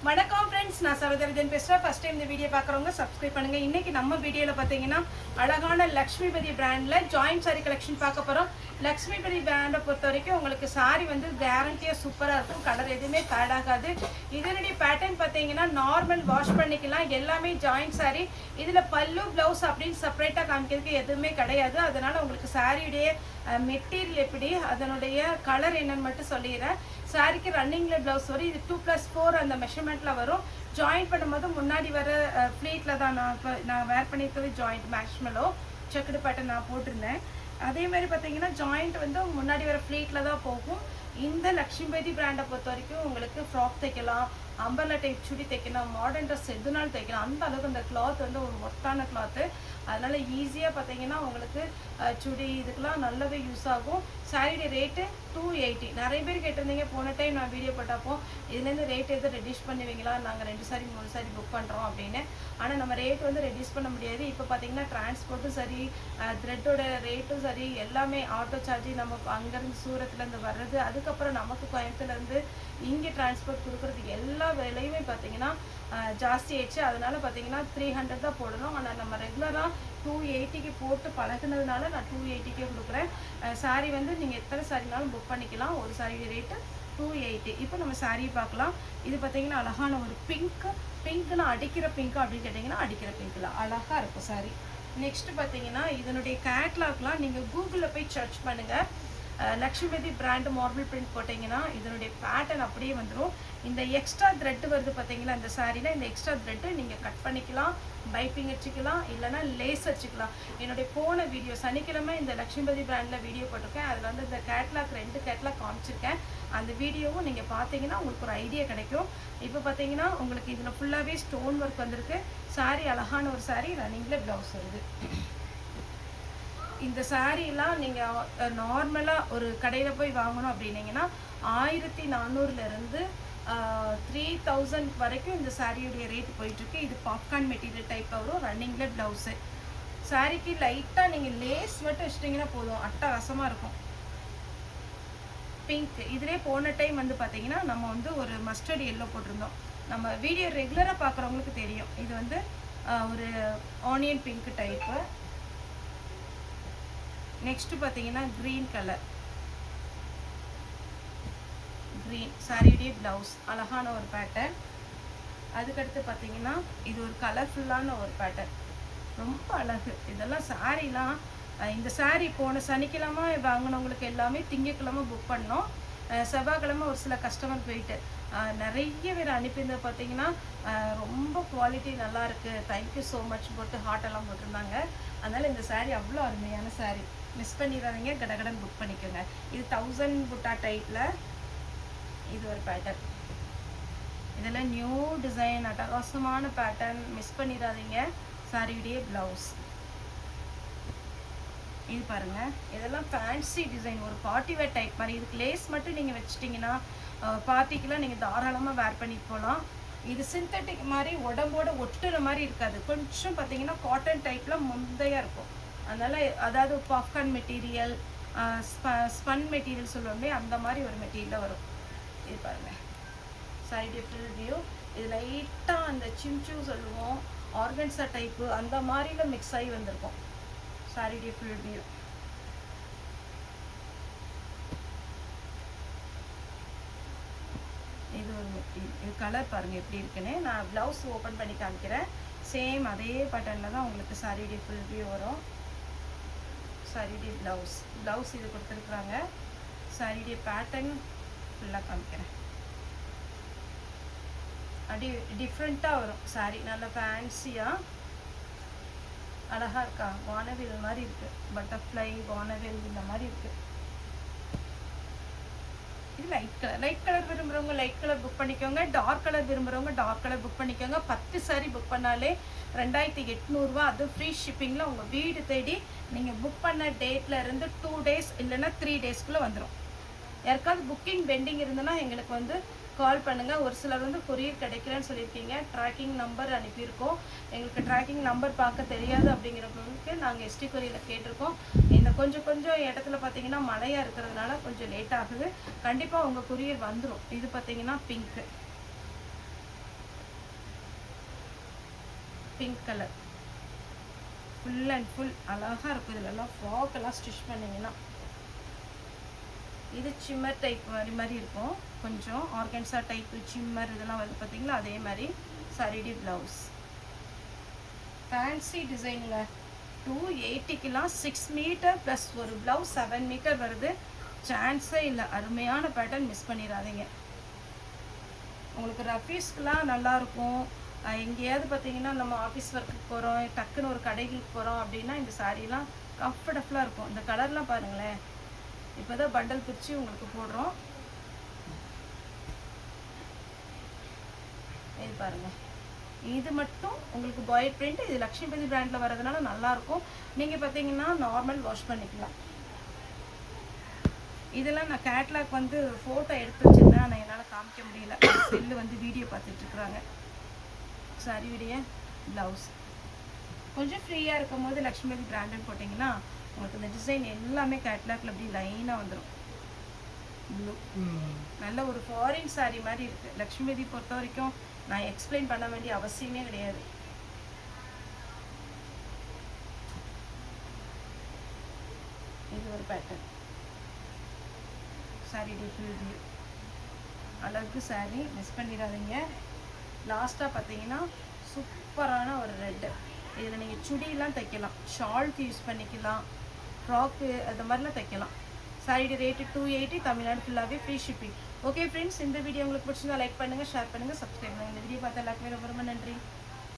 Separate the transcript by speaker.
Speaker 1: வணக்கம் ஃப்ரெண்ட்ஸ், நான் சரோஜரஜன் பேசுகிறேன். ஃபர்ஸ்ட் டைம் இந்த வீடியோ பார்க்குறவங்க சப்ஸ்கிரைப் பண்ணுங்கள். இன்றைக்கி நம்ம வீடியோவில் பார்த்தீங்கன்னா அழகான லக்ஷ்மிபதி பிராண்டில் ஜாயிண்ட் சாரீ கலெக்ஷன் பார்க்க போகிறோம். லக்ஷ்மிபதி பிராண்டை பொறுத்த வரைக்கும் உங்களுக்கு சாரீ வந்து கேரண்டியாக சூப்பராக இருக்கும். கலர் எதுவுமே ஃபேட் ஆகாது. இதனுடைய பேட்டர்ன் பார்த்தீங்கன்னா நார்மல் வாஷ் பண்ணிக்கலாம். எல்லாமே ஜாயிண்ட் சாரீ. இதில் பல்லு ப்ளவுஸ் அப்படின்னு செப்பரேட்டாக காமிக்கிறதுக்கு எதுவுமே கிடையாது. அதனால் உங்களுக்கு சாரியுடைய மெட்டீரியல் எப்படி, அதனுடைய கலர் என்னன்னு மட்டும் சொல்லிடுறேன். சாரிக்கு ரன்னிங்கில் ப்ளவுஸ் வரும். இது 2+4 அந்த மெஷர்மெண்ட்டில் வரும். ஜாயின் பண்ணும்போது முன்னாடி வர ஃப்ளீட்டில் தான் நான் வேர் பண்ணியிருக்கிறது ஜாயிண்ட் மேக்ஸ்மெலோ செக்குடு பேட்டர்ன் நான் போட்டிருந்தேன். அதே மாதிரி பார்த்தீங்கன்னா ஜாயிண்ட் வந்து முன்னாடி வர ஃப்ளீட்டில் தான் போகும். இந்த லக்ஷ்மிபதி பிராண்டை பொறுத்த வரைக்கும் உங்களுக்கு ஃப்ராக் தைக்கலாம், அம்பர்லா டைப் சுடி தைக்கலாம், மாடர்ன் ட்ரெஸ் எதுனாலும் தைக்கலாம். அந்த அளவுக்கு இந்த கிளாத் வந்து ஒரு ஒர்த்தான கிளாத்து. அதனால் ஈஸியாக பார்த்தீங்கன்னா உங்களுக்கு சுடி இதுக்கெலாம் நல்லாவே யூஸ் ஆகும். சாரியுடைய ரேட்டு 280. நிறைய பேர் கேட்டிருந்தீங்க போன டைம் நான் வீடியோ போட்டப்போ இதுலேருந்து ரேட் எதுவும் ரெடியூஸ் பண்ணுவீங்களா, நாங்கள் 2 சாரி 3 சாரி புக் பண்ணுறோம் அப்படின்னு. ஆனால் நம்ம ரேட் வந்து ரெடியூஸ் பண்ண முடியாது. இப்போ பார்த்தீங்கன்னா டிரான்ஸ்போர்ட்டும் சரி, த்ரெட்டோட ரேட்டும் சரி, எல்லாமே ஆட்டோ சார்ஜ் நம்ம அங்கேருந்து சூரத்துலேருந்து வர்றது, அதுக்கப்புறம் நமக்கு கோயம்புத்தூர்லேருந்து இங்கே டிரான்ஸ்போர்ட் கொடுக்குறதுக்கு எல்லா விலையுமே பார்த்தீங்கன்னா ஜாஸ்தி ஆயிடுச்சு. அதனால பார்த்தீங்கன்னா 300 தான் போடணும். ஆனால் நம்ம ரெகுலராக 280க்கு போட்டு பழகினதுனால நான் 280க்கே கொடுக்குறேன். சாரீ வந்து நீங்கள் எத்தனை சாரினாலும் புக் பண்ணிக்கலாம். ஒரு சாரியோட ரேட்டு 280. இப்போ நம்ம சாரீ பார்க்கலாம். இது பார்த்தீங்கன்னா அழகான ஒரு பிங்க்னா அடிக்கிற பிங்க் அப்படின்னு கேட்டிங்கன்னா அடிக்கிற பிங்க்கில் அழகாக இருக்கும் சாரீ. நெக்ஸ்ட்டு பார்த்தீங்கன்னா இதனுடைய கேட்லாக்லாம் நீங்கள் கூகுளில் போய் சர்ச் பண்ணுங்கள். லக்ஷ்மிபதி பிராண்டு மார்பிள் பிரிண்ட் போட்டிங்கன்னா இதனுடைய பேட்டர்ன் அப்படியே வந்துடும். இந்த எக்ஸ்ட்ரா த்ரெட்டு வருது பார்த்தீங்களா இந்த சாரியில், இந்த எக்ஸ்ட்ரா த்ரெட்டு நீங்கள் கட் பண்ணிக்கலாம், பைப்பிங் வச்சுக்கலாம், இல்லைனா லேஸ் வச்சுக்கலாம். என்னுடைய போன வீடியோ சனிக்கிழமை இந்த லக்ஷ்மிபதி பிராண்டில் வீடியோ போட்டிருக்கேன். அதில் வந்து இந்த கேட்லாக் 2 கேட்லாக் காமிச்சிருக்கேன். அந்த வீடியோவும் நீங்கள் பார்த்தீங்கன்னா உங்களுக்கு ஒரு ஐடியா கிடைக்கும். இப்போ பார்த்தீங்கன்னா உங்களுக்கு இதில் ஃபுல்லாகவே ஸ்டோன் ஒர்க் வந்திருக்கு. சாரீ அழகான ஒரு சாரீ, ரன்னிங்கில் ப்ளவுஸ் வருது. இந்த சாரீலாம் நீங்கள் நார்மலாக ஒரு கடையில் போய் வாங்கணும் அப்படின்னீங்கன்னா 1400லேருந்து 3000 வரைக்கும் இந்த சாரியுடைய ரேட் போயிட்டுருக்கு. இது பாப்கார்ன் மெட்டீரியல் டைப் வரும், ரன்னிங்கில் ப்ளவுஸு. சாரிக்கு லைட்டாக நீங்கள் லேஸ் மட்டும் வச்சிட்டிங்கன்னா போதும், அட்டகாசமாக இருக்கும். பிங்க் இதிலே போன டைம் வந்து பார்த்தீங்கன்னா நம்ம வந்து ஒரு மஸ்டர்ட் எல்லோ போட்டிருந்தோம். நம்ம வீடியோ ரெகுலராக பார்க்குறவங்களுக்கு தெரியும். இது வந்து ஒரு ஆனியன் பிங்க் டைப்பு. நெக்ஸ்ட்டு பார்த்தீங்கன்னா க்ரீன் கலர், க்ரீன் சாரியுடைய ப்ளவுஸ் அழகான ஒரு பேட்டர்ன். அதுக்கடுத்து பார்த்தீங்கன்னா இது ஒரு கலர்ஃபுல்லான ஒரு பேட்டர்ன், ரொம்ப அழகு. இதெல்லாம் சாரீலாம் இந்த சாரீ போன சனிக்கிழமை வாங்கினவங்களுக்கு எல்லாமே திங்கக்கிழமை புக் பண்ணோம். செவ்வாய்க்கிழமை ஒரு சில கஸ்டமர் போயிட்டு நிறைய பேர் அனுப்பியிருந்த பார்த்தீங்கன்னா ரொம்ப குவாலிட்டி நல்லாயிருக்கு, தேங்க்யூ ஸோ மச் போட்டு ஹார்ட்டெல்லாம் போட்டிருந்தாங்க. அதனால் இந்த சாரீ அவ்வளோ அருமையான சாரீ, மிஸ் பண்ணிடாதீங்க, கடகடன் புக் பண்ணிக்கோங்க. இது 1000 புட்டா டைப்பில் இது ஒரு பேட்டர்ன். இதெல்லாம் நியூ டிசைன், அட்டகாசமான பேட்டர்ன், மிஸ் பண்ணிடாதீங்க. சாரியுடைய ப்ளவுஸ் இது பாருங்கள். இதெல்லாம் ஃபேன்சி டிசைன், ஒரு பார்ட்டி வேர் டைப் மாதிரி. இதுக்கு லேஸ் மட்டும் நீங்கள் வச்சிட்டிங்கன்னா பார்ட்டிக்கெலாம் நீங்கள் தாராளமாக வேர் பண்ணிட்டு போகலாம். இது சிந்தட்டிக் மாதிரி உடம்போட ஒட்டுற மாதிரி இருக்காது, கொஞ்சம் பார்த்தீங்கன்னா காட்டன் டைப்பில் முந்தையாக இருக்கும். அதனால் அதாவது பாப்கார்ன் மெட்டீரியல், ஸ்பன் மெட்டீரியல் சொல்லுவோமே அந்த மாதிரி ஒரு மெட்டீரியலில் வரும். இது பாருங்கள் சாரியுடைய ஃபுல் வியூ. இது லைட்டாக அந்த சிம்சூ சொல்லுவோம், ஆர்கன்ஸா டைப்பு அந்த மாதிரில மிக்ஸ் ஆகி வந்திருக்கும். சாரியுடைய ஃபுல் வியூ. இது ஒரு மெட்டீரியல், இது கலர் பாருங்கள் எப்படி இருக்குன்னு. நான் ப்ளவுஸ் ஓப்பன் பண்ணி காமிக்கிறேன். சேம் அதே பேட்டர்னில் தான் உங்களுக்கு சாரியுடைய ஃபுல் வியூ வரும். சாரியுடைய ப்ளவுஸ் இது கொடுத்துருக்குறாங்க. சாரியுடைய பேட்டர்ன் ஃபுல்லாக காமிக்கிறேன். அப்படி டிஃப்ரெண்ட்டாக வரும் சாரி, நல்லா ஃபேன்சியாக அழகாக இருக்கா. வானவில் மாதிரி இருக்குது, பட்டர்ஃப்ளை வானவில் இந்த மாதிரி இருக்குது. இது லைட் கலர் விரும்புகிறவங்க லைட் கலர் புக் பண்ணிக்கோங்க. டார்க் கலர் விரும்புகிறவங்க டார்க் கலர் புக் பண்ணிக்கோங்க. 10 சாரி புக் பண்ணாலே 2800 அது ஃப்ரீ ஷிப்பிங்கில் உங்கள் வீடு தேடி நீங்கள் புக் பண்ண டேட்டில் இருந்து 2 டேஸ் இல்லைன்னா 3 டேஸ்க்குள்ளே வந்துடும். யாருக்காவது புக்கிங் பெண்டிங் இருந்ததுன்னா எங்களுக்கு வந்து கால் பண்ணுங்கள். ஒரு சிலர் வந்து கொரியர் கிடைக்கலன்னு சொல்லியிருக்கீங்க. ட்ராக்கிங் நம்பர் அனுப்பியிருக்கோம். எங்களுக்கு ட்ராக்கிங் நம்பர் பார்க்க தெரியாது அப்படிங்கிறவங்களுக்கு நாங்கள் எஸ்டி கொரியரில் கேட்டிருக்கோம். இந்த கொஞ்சம் இடத்துல பார்த்தீங்கன்னா மழையாக இருக்கிறதுனால கொஞ்சம் லேட் ஆகுது. கண்டிப்பாக உங்கள் கொரியர் வந்துடும். இது பார்த்தீங்கன்னா pink, pink colour full and full அழகாக இருக்கும். இதிலெல்லாம் ஃப்ராக்கெல்லாம் ஸ்டிச் பண்ணிங்கன்னா இது சிம்மர் டைப் மாதிரி இருக்கும். கொஞ்சம் ஆர்கன்ஸா டைப்பு சிம்மர் இதெல்லாம் வந்து பார்த்தீங்களா அதே மாதிரி சாரிடி ப்ளவுஸ். ஃபேன்சி டிசைனுங்க. 280க்குலாம் 6 மீட்டர் ப்ளஸ் ஒரு ப்ளவுஸ் 7 மீட்டர் வருது. சான்ஸே இல்லை. அருமையான பேட்டர்ன், மிஸ் பண்ணிடாதீங்க. உங்களுக்கு ரஃபீஸ்க்குலாம் நல்லாயிருக்கும். எங்கேயாவது பார்த்தீங்கன்னா நம்ம ஆஃபீஸ் ஒர்க்குக்கு போகிறோம், டக்குன்னு ஒரு கடைகளுக்கு போகிறோம் அப்படின்னா இந்த சாரீலாம் கம்ஃபர்டபுளாக இருக்கும். இந்த கலர்லாம் பாருங்களேன். இப்போ தான் பண்டல் பிரித்து உங்களுக்கு போடுறோம். இது பாருங்கள். இது மட்டும் உங்களுக்கு பாய்ட் பிரிண்ட். இது லக்ஷ்மிபதி பிராண்டில் வரதுனால நல்லாயிருக்கும். நீங்கள் பார்த்தீங்கன்னா நார்மல் வாஷ் பண்ணிக்கலாம். இதெல்லாம் நான் கேட்லாக் வந்து ஃபோட்டோ எடுத்து வச்சுருந்தேன். ஆனால் என்னால் காமிக்க முடியல. செல்லு வந்து வீடியோ பார்த்துட்ருக்குறாங்க. சாரியுடைய ப்ளவுஸ் கொஞ்சம் ஃப்ரீயாக இருக்கும் போது லக்ஷ்மிபதி பிராண்டுன்னு போட்டிங்கன்னா உங்களுக்கு இந்த டிசைன் எல்லாமே கேட்லாக்ல அப்படி லைனாக வந்துடும். ப்ளூ நல்ல ஒரு ஃபாரின் சாரீ மாதிரி இருக்குது. லக்ஷ்மிபதி பொறுத்த வரைக்கும் நான் எக்ஸ்பிளைன் பண்ண வேண்டிய அவசியமே கிடையாது. இது ஒரு பேட்டர்ன். Sorry full view. அழகு சாரீ, மிஸ் பண்ணிடாதீங்க. லாஸ்ட்டாக பார்த்தீங்கன்னா சூப்பரான ஒரு ரெட்டு. இதில் நீங்கள் சுடியெலாம் தைக்கலாம், ஷால்க்கு யூஸ் பண்ணிக்கலாம், ஃப்ராக்கு அது மாதிரிலாம் தைக்கலாம். சாரியோட ரேட்டு 280. தமிழ்நாடு ஃபுல்லாகவே ஃப்ரீ ஷிப்பிங். ஓகே ஃப்ரெண்ட்ஸ், இந்த வீடியோ உங்களுக்கு பிடிச்சிருந்தா லைக் பண்ணுங்கள், ஷேர் பண்ணுங்கள், சப்ஸ்கிரைப் பண்ணுங்கள். இந்த வீடியோ பார்த்த எல்லாருக்குமே ரொம்ப ரொம்ப நன்றி.